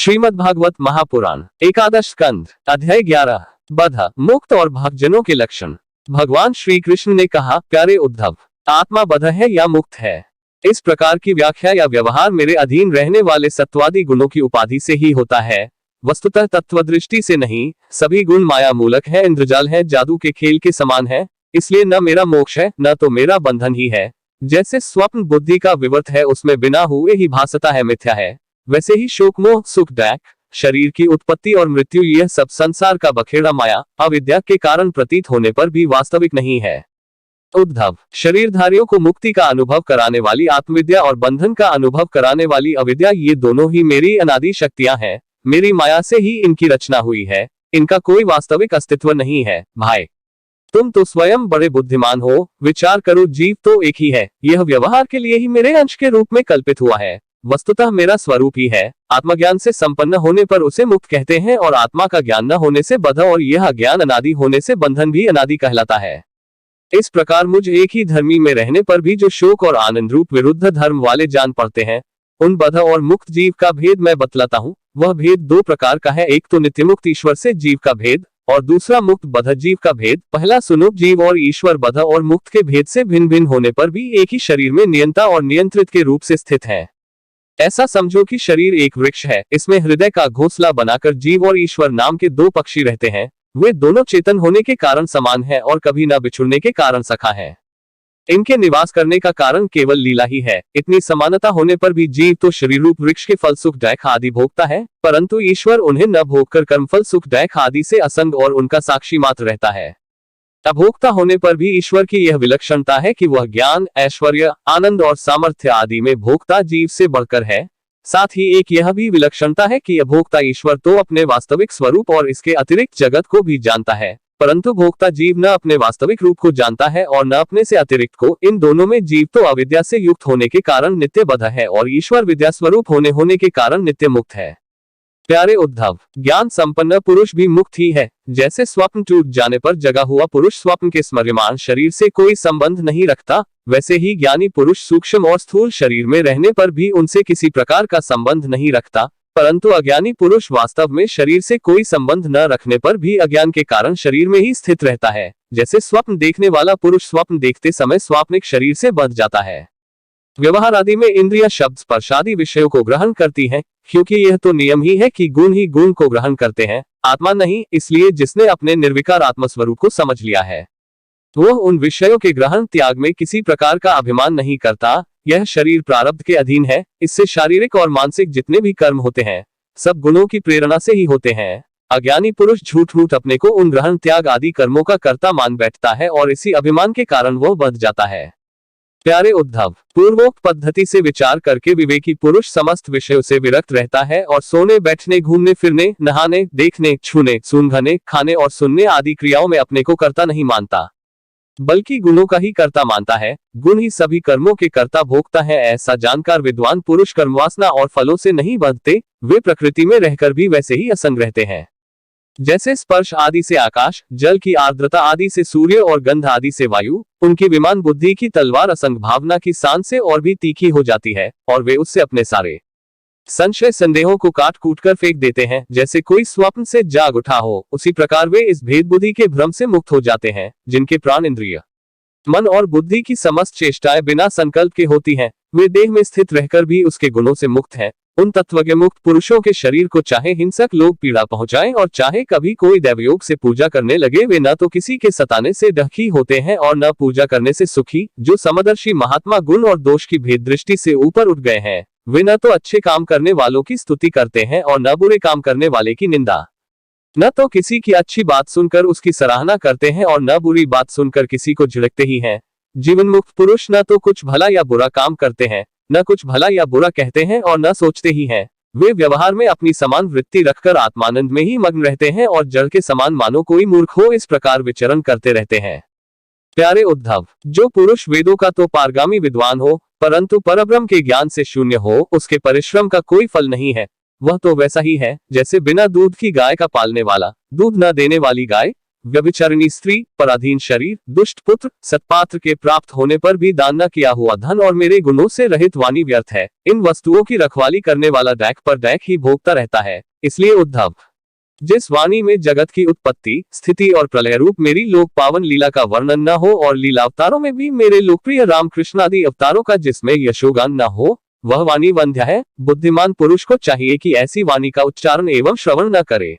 श्रीमद् भागवत महापुराण एकादश स्कंध अध्याय 11 बध मुक्त और भक्तजनों के लक्षण। भगवान श्री कृष्ण ने कहा, प्यारे उद्धव, आत्मा बध है या मुक्त है, इस प्रकार की व्याख्या या व्यवहार मेरे अधीन रहने वाले सत्वादी गुणों की उपाधि से ही होता है, वस्तुतः तत्वदृष्टि से नहीं। सभी गुण माया मूलक है, इंद्रजाल है, जादू के खेल के समान है, इसलिए न मेरा मोक्ष है न तो मेरा बंधन ही है। जैसे स्वप्न बुद्धि का विवर्त है, उसमें बिना हुए ही भासता है, मिथ्या है, वैसे ही शोक मोह सुख दैख शरीर की उत्पत्ति और मृत्यु, यह सब संसार का बखेड़ा माया अविद्या के कारण प्रतीत होने पर भी वास्तविक नहीं है। उद्धव, शरीरधारियों को मुक्ति का अनुभव कराने वाली आत्मविद्या और बंधन का अनुभव कराने वाली अविद्या, ये दोनों ही मेरी अनादि शक्तियां हैं। मेरी माया से ही इनकी रचना हुई है, इनका कोई वास्तविक अस्तित्व नहीं है। भाई, तुम तो स्वयं बड़े बुद्धिमान हो, विचार करो, जीव तो एक ही है, यह व्यवहार के लिए ही मेरे अंश के रूप में कल्पित हुआ है, वस्तुतः मेरा स्वरूप ही है। आत्मज्ञान से संपन्न होने पर उसे मुक्त कहते हैं और आत्मा का ज्ञान न होने से बध और यह ज्ञान अनादि होने से बंधन भी अनादि कहलाता है। इस प्रकार मुझ एक ही धर्मी में रहने पर भी जो शोक और आनंद रूप विरुद्ध धर्म वाले जान पड़ते हैं, उन बध और मुक्त जीव का भेद मैं बतलाता हूँ। वह भेद दो प्रकार का है, एक तो नित्य मुक्त ईश्वर से जीव का भेद और दूसरा मुक्त बध जीव का भेद। पहला सुनो, जीव और ईश्वर बध और मुक्त के भेद से भिन्न भिन्न होने पर भी एक ही शरीर में नियंता और नियंत्रित के रूप से स्थित है। ऐसा समझो कि शरीर एक वृक्ष है, इसमें हृदय का घोंसला बनाकर जीव और ईश्वर नाम के दो पक्षी रहते हैं। वे दोनों चेतन होने के कारण समान हैं और कभी न बिछुड़ने के कारण सखा है। इनके निवास करने का कारण केवल लीला ही है। इतनी समानता होने पर भी जीव तो शरीर रूप वृक्ष के फल सुख दैख आदि भोगता है, परंतु ईश्वर उन्हें न भोगकर कर्मफल सुख दैख आदि से असंग और उनका साक्षी मात्र रहता है। अभोक्ता होने पर भी ईश्वर की यह विलक्षणता है कि वह ज्ञान, ऐश्वर्य, आनंद और सामर्थ्य आदि में भोक्ता जीव से बढ़कर है। साथ ही एक यह भी विलक्षणता है कि अभोक्ता ईश्वर तो अपने वास्तविक स्वरूप और इसके अतिरिक्त जगत को भी जानता है, परंतु भोक्ता जीव न अपने वास्तविक रूप को जानता है और न अपने से अतिरिक्त को। इन दोनों में जीव तो अविद्या से युक्त होने के कारण नित्य बद्ध है और ईश्वर विद्या स्वरूप होने के कारण नित्य मुक्त है। प्यारे उद्धव, ज्ञान संपन्न पुरुष भी मुक्त ही है। जैसे स्वप्न टूट जाने पर जगा हुआ पुरुष स्वप्न के स्मर्यमान शरीर से कोई संबंध नहीं रखता, वैसे ही ज्ञानी पुरुष सूक्ष्म और स्थूल शरीर में रहने पर भी उनसे किसी प्रकार का संबंध नहीं रखता, परंतु अज्ञानी पुरुष वास्तव में शरीर से कोई संबंध न रखने पर भी अज्ञान के कारण शरीर में ही स्थित रहता है। जैसे स्वप्न देखने वाला पुरुष स्वप्न देखते समय स्वाप्निक शरीर से बंध जाता है। व्यवहार आदि में इंद्रिया शब्द स्पर्श आदि विषयों को ग्रहण करती हैं, क्योंकि यह तो नियम ही है कि गुण ही गुण को ग्रहण करते हैं, आत्मा नहीं। इसलिए जिसने अपने निर्विकार आत्मस्वरूप को समझ लिया है, वह उन विषयों के ग्रहण त्याग में किसी प्रकार का अभिमान नहीं करता। यह शरीर प्रारब्ध के अधीन है, इससे शारीरिक और मानसिक जितने भी कर्म होते हैं, सब गुणों की प्रेरणा से ही होते हैं। अज्ञानी पुरुष झूठ मूठ अपने को उन ग्रहण त्याग आदि कर्मों का कर्ता मान बैठता है और इसी अभिमान के कारण वह बंध जाता है। प्यारे उद्धव, पूर्वोक्त पद्धति से विचार करके विवेकी पुरुष समस्त विषयों से विरक्त रहता है और सोने, बैठने, घूमने फिरने, नहाने, देखने, छूने, सूंघने, खाने और सुनने आदि क्रियाओं में अपने को कर्ता नहीं मानता, बल्कि गुणों का ही कर्ता मानता है। गुण ही सभी कर्मों के कर्ता भोगता है। ऐसा जानकर विद्वान पुरुष कर्मवासना और फलों से नहीं बंधते, वे प्रकृति में रहकर भी वैसे ही असंग रहते हैं। जैसे स्पर्श आदि से आकाश, जल की आर्द्रता आदि से सूर्य और गंध आदि से वायु, उनकी विमान बुद्धि की तलवार असंग भावना की सान से और भी तीखी हो जाती है और वे उससे अपने सारे संशय संदेहों को काट कूट कर फेंक देते हैं। जैसे कोई स्वप्न से जाग उठा हो, उसी प्रकार वे इस भेद बुद्धि के भ्रम से मुक्त हो जाते हैं। जिनके प्राण, इंद्रिय, मन और बुद्धि की समस्त चेष्टाएं बिना संकल्प के होती हैं, वे देह में स्थित रहकर भी उसके गुणों से मुक्त हैं। उन तत्वज्ञ मुक्त पुरुषों के शरीर को चाहे हिंसक लोग पीड़ा पहुंचाएं और चाहे कभी कोई दैवयोग से पूजा करने लगे, वे न तो किसी के सताने से दुखी होते हैं और न पूजा करने से सुखी। जो समदर्शी महात्मा गुण और दोष की भेद दृष्टि से ऊपर उठ गए हैं, वे न तो अच्छे काम करने वालों की स्तुति करते हैं और न बुरे काम करने वाले की निंदा, न तो किसी की अच्छी बात सुनकर उसकी सराहना करते हैं और न बुरी बात सुनकर किसी को झिड़कते ही हैं। जीवन मुक्त पुरुष न तो कुछ भला या बुरा काम करते हैं, न कुछ भला या बुरा कहते हैं और न सोचते ही हैं। वे व्यवहार में अपनी समान वृत्ति रखकर आत्मानंद में ही मग्न रहते हैं और जड़ के समान मानो कोई मूर्ख हो, इस प्रकार विचरण करते रहते हैं। प्यारे उद्धव, जो पुरुष वेदों का तो पारगामी विद्वान हो, परंतु परब्रह्म के ज्ञान से शून्य हो, उसके परिश्रम का कोई फल नहीं है। वह तो वैसा ही है जैसे बिना दूध की गाय का पालने वाला, दूध न देने वाली गाय। व्यभिचारिणी स्त्री, पराधीन शरीर, दुष्ट पुत्र, सत्पात्र के प्राप्त होने पर भी दान न किया हुआ धन और मेरे गुणों से रहित वाणी व्यर्थ है। इन वस्तुओं की रखवाली करने वाला डैक पर डैक ही भोगता रहता है। इसलिए उद्धव, जिस वाणी में जगत की उत्पत्ति, स्थिति और प्रलय रूप मेरी लोक पावन लीला का वर्णन न हो और लीला अवतारों में भी मेरे लोकप्रिय रामकृष्ण आदि अवतारों का जिसमें यशोगान न हो, वह वाणी वंध्य है। बुद्धिमान पुरुष को चाहिए कि ऐसी वाणी का उच्चारण एवं श्रवण न करे।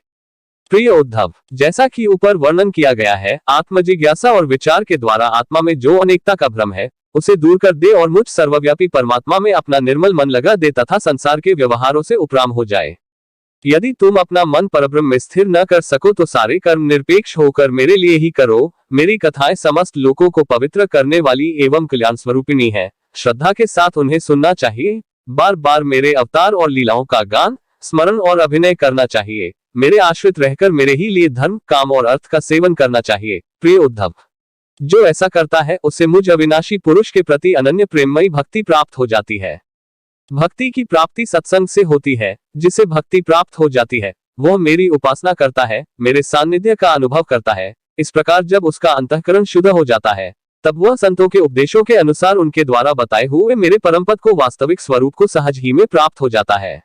प्रिय उद्धव, जैसा कि ऊपर वर्णन किया गया है, आत्मजिज्ञासा और विचार के द्वारा आत्मा में जो अनेकता का भ्रम है उसे दूर कर दे और मुझ सर्वव्यापी परमात्मा में अपना निर्मल मन लगा दे तथा संसार के व्यवहारों से उपराम हो जाए। यदि तुम अपना मन परब्रह्म में स्थिर न कर सको तो सारे कर्म निरपेक्ष होकर मेरे लिए ही करो। मेरी कथाएं समस्त लोगों को पवित्र करने वाली एवं कल्याण स्वरूपिणी है। श्रद्धा के साथ उन्हें सुनना चाहिए। बार बार मेरे अवतार और लीलाओं का गान, स्मरण और अभिनय करना चाहिए। मेरे आश्रित रहकर मेरे ही लिए धर्म, काम और अर्थ का सेवन करना चाहिए। प्रिय उद्धव, जो ऐसा करता है उसे मुझ अविनाशी पुरुष के प्रति अनन्य प्रेममयी भक्ति प्राप्त हो जाती है। भक्ति की प्राप्ति सत्संग से होती है। जिसे भक्ति प्राप्त हो जाती है वह मेरी उपासना करता है, मेरे सान्निध्य का अनुभव करता है। इस प्रकार जब उसका अंतःकरण शुद्ध हो जाता है तब वह संतों के उपदेशों के अनुसार उनके द्वारा बताए हुए मेरे परमपद को वास्तविक स्वरूप को सहज ही में प्राप्त हो जाता है।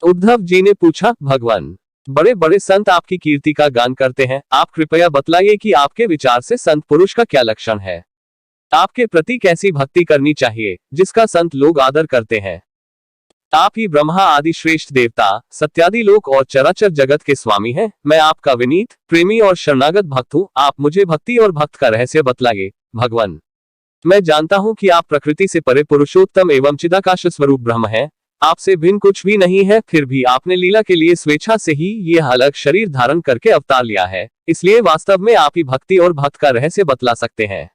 उद्धव जी ने पूछा, भगवान, बड़े बड़े संत आपकी कीर्ति का गान करते हैं, आप कृपया बतलाइए कि आपके विचार से संत पुरुष का क्या लक्षण है। आपके प्रति कैसी भक्ति करनी चाहिए जिसका संत लोग आदर करते हैं। आप ही ब्रह्मा आदि श्रेष्ठ देवता, सत्यादि लोक और चराचर जगत के स्वामी हैं। मैं आपका विनीत, प्रेमी और शरणागत भक्त हूँ। आप मुझे भक्ति और भक्त का रहस्य बतलाइए। भगवान, मैं जानता हूँ कि आप प्रकृति से परे पुरुषोत्तम एवं चिदाकाश स्वरूप ब्रह्म हैं। आपसे भिन्न कुछ भी नहीं है, फिर भी आपने लीला के लिए स्वेच्छा से ही यह अलग शरीर धारण करके अवतार लिया है। इसलिए वास्तव में आप ही भक्ति और भक्त का रहस्य बतला सकते हैं।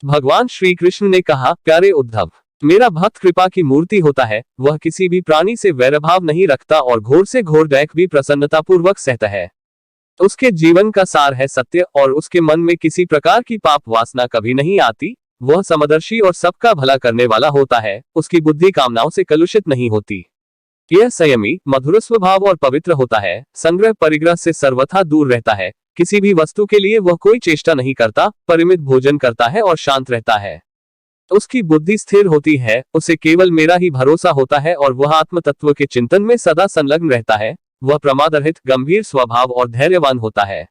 भगवान श्री कृष्ण ने कहा, प्यारे उद्धव, मेरा भक्त कृपा की मूर्ति होता है। वह किसी भी प्राणी से वैरभाव नहीं रखता और घोर से घोर दैख भी प्रसन्नता पूर्वक सहता है। उसके जीवन का सार है सत्य और उसके मन में किसी प्रकार की पाप वासना कभी नहीं आती। वह समदर्शी और सबका भला करने वाला होता है। उसकी बुद्धि कामनाओं से कलुषित नहीं होती। यह संयमी, मधुर स्वभाव और पवित्र होता है। संग्रह परिग्रह से सर्वथा दूर रहता है। किसी भी वस्तु के लिए वह कोई चेष्टा नहीं करता, परिमित भोजन करता है और शांत रहता है। उसकी बुद्धि स्थिर होती है। उसे केवल मेरा ही भरोसा होता है और वह आत्म तत्व के चिंतन में सदा संलग्न रहता है। वह प्रमादरहित, गंभीर स्वभाव और धैर्यवान होता है।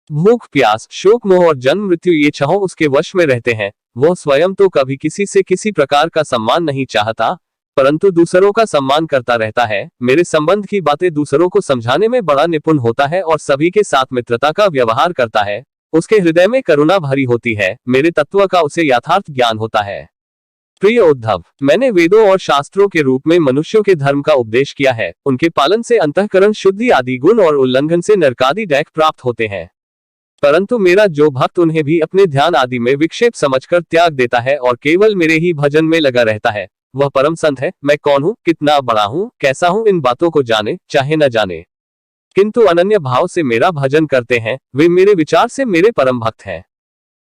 भूख, प्यास, शोक, मोह और जन्म मृत्यु ये छहों उसके वश में रहते हैं। वह स्वयं तो कभी किसी से किसी प्रकार का सम्मान नहीं चाहता, परंतु दूसरों का सम्मान करता रहता है। मेरे संबंध की बातें दूसरों को समझाने में बड़ा निपुण होता है और सभी के साथ मित्रता का व्यवहार करता है। उसके हृदय में करुणा भरी होती है। मेरे तत्व का उसे यथार्थ ज्ञान होता है। प्रिय उद्धव, मैंने वेदों और शास्त्रों के रूप में मनुष्यों के धर्म का उपदेश किया है। उनके पालन से अंतःकरण शुद्धि आदि गुण और उल्लंघन से नरकादि दैख प्राप्त होते हैं। परंतु मेरा जो भक्त उन्हें भी अपने ध्यान आदि में विक्षेप समझकर त्याग देता है और केवल मेरे ही भजन में लगा रहता है, वह परम संत है। मैं कौन हूँ, कितना बड़ा हूँ, कैसा हूँ, इन बातों को जाने चाहे न जाने, किंतु अनन्य भाव से मेरा भजन करते हैं, वे मेरे विचार से मेरे परम भक्त हैं।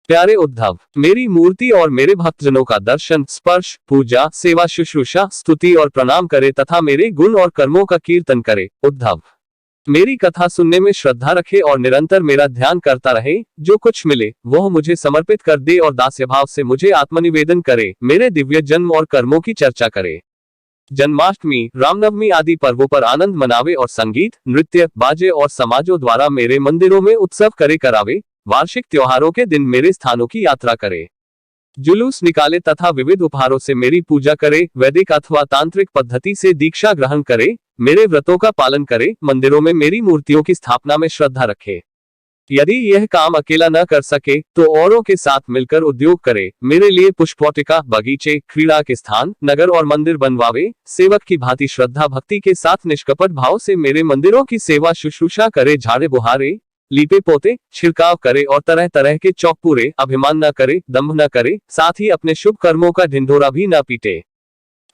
प्यारे उद्धव, मेरी मूर्ति और मेरे भक्तजनों का दर्शन, स्पर्श, पूजा, सेवा, शुश्रूषा, स्तुति और प्रणाम करे तथा मेरे गुण और कर्मों का कीर्तन करे। उद्धव, मेरी कथा सुनने में श्रद्धा रखे और निरंतर मेरा ध्यान करता रहे। जो कुछ मिले वह मुझे समर्पित कर दे और दास्य भाव से मुझे आत्मनिवेदन करे। मेरे दिव्य जन्म और कर्मों की चर्चा करे। जन्माष्टमी, रामनवमी आदि पर्वों पर आनंद मनावे और संगीत, नृत्य, बाजे और समाजों द्वारा मेरे मंदिरों में उत्सव करे करावे। वार्षिक त्योहारों के दिन मेरे स्थानों की यात्रा करे, जुलूस निकाले तथा विविध उपहारों से मेरी पूजा करे। वैदिक अथवा तांत्रिक पद्धति से दीक्षा ग्रहण करे। मेरे व्रतों का पालन करे। मंदिरों में मेरी मूर्तियों की स्थापना में श्रद्धा रखे। यदि यह काम अकेला न कर सके तो औरों के साथ मिलकर उद्योग करे। मेरे लिए पुष्पवाटिका, बगीचे, क्रीड़ा के स्थान, नगर और मंदिर बनवावे। सेवक की भांति श्रद्धा भक्ति के साथ निष्कपट भाव से मेरे मंदिरों की सेवा शुश्रूषा करे। झाड़े बुहारे, लीपे पोते, छिड़काव करे और तरह तरह के चौक पूरे। अभिमान न करे, दंभ न करे, साथ ही अपने शुभ कर्मों का ढिंढोरा भी न पीटे।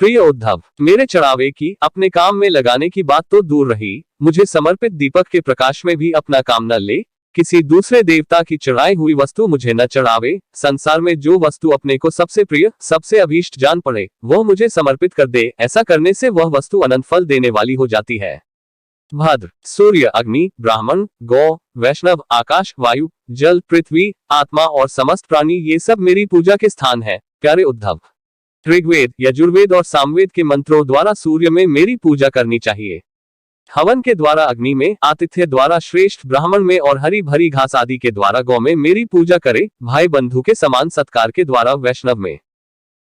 प्रिय उद्धव, मेरे चढ़ावे की, अपने काम में लगाने की बात तो दूर रही, मुझे समर्पित दीपक के प्रकाश में भी अपना काम न ले। किसी दूसरे देवता की चढ़ाई हुई वस्तु मुझे न चढ़ावे। संसार में जो वस्तु अपने को सबसे प्रिय, सबसे अभीष्ट जान पड़े, वह मुझे समर्पित कर दे। ऐसा करने से वह वस्तु अनंत फल देने वाली हो जाती है। भद्र सूर्य, अग्नि, ब्राह्मण, गौ, वैष्णव, आकाश, वायु, जल, पृथ्वी, आत्मा और समस्त प्राणी, ये सब मेरी पूजा के स्थान है। प्यारे उद्धव, ऋग्वेद, यजुर्वेद और सामवेद के मंत्रों द्वारा सूर्य में मेरी पूजा करनी चाहिए। हवन के द्वारा अग्नि में, आतिथ्य द्वारा श्रेष्ठ ब्राह्मण में और हरी भरी घास आदि के द्वारा गौ में मेरी पूजा करे। भाई बंधु के समान सत्कार के द्वारा वैष्णव में,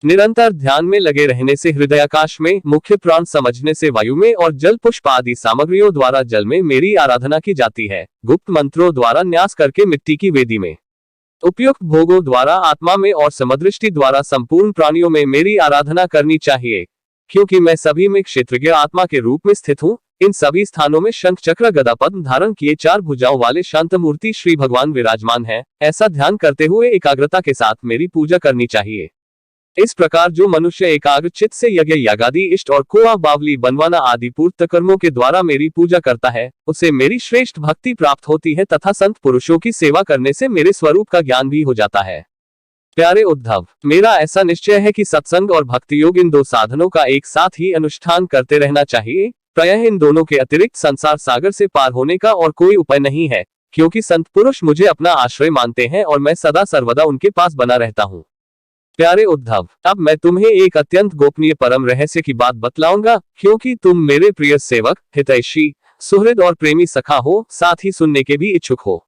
निरंतर ध्यान में लगे रहने से हृदयाकाश में, मुख्य प्राण समझने से वायु में और जल पुष्प आदि सामग्रियों द्वारा जल में मेरी आराधना की जाती है। गुप्त मंत्रों द्वारा न्यास करके मिट्टी की वेदी में, उपयुक्त भोगों द्वारा आत्मा में और समदृष्टि द्वारा संपूर्ण प्राणियों में मेरी आराधना करनी चाहिए। क्योंकि मैं सभी में क्षेत्रज्ञ आत्मा के रूप में स्थित हूँ। इन सभी स्थानों में शंख चक्र गदा पद्म धारण किए 4 भुजाओं वाले शांत मूर्ति श्री भगवान विराजमान है। ऐसा ध्यान करते हुए एकाग्रता के साथ मेरी पूजा करनी चाहिए। इस प्रकार जो मनुष्य एकाग्र चित्त से यज्ञ यागादि इष्ट और कुआं बावली बनवाना आदि पूर्त कर्मों के द्वारा मेरी पूजा करता है, उसे मेरी श्रेष्ठ भक्ति प्राप्त होती है तथा संत पुरुषों की सेवा करने से मेरे स्वरूप का ज्ञान भी हो जाता है। प्यारे उद्धव, मेरा ऐसा निश्चय है कि सत्संग और भक्ति योग इन 2 साधनों का एक साथ ही अनुष्ठान करते रहना चाहिए। प्रायः इन दोनों के अतिरिक्त संसार सागर से पार होने का और कोई उपाय नहीं है, क्योंकि संत पुरुष मुझे अपना आश्रय मानते हैं और मैं सदा सर्वदा उनके पास बना रहता हूँ। प्यारे उद्धव, अब मैं तुम्हें एक अत्यंत गोपनीय परम रहस्य की बात बतलाऊंगा, क्योंकि तुम मेरे प्रिय सेवक, हितैषी, सुहृद और प्रेमी सखा हो, साथ ही सुनने के भी इच्छुक हो।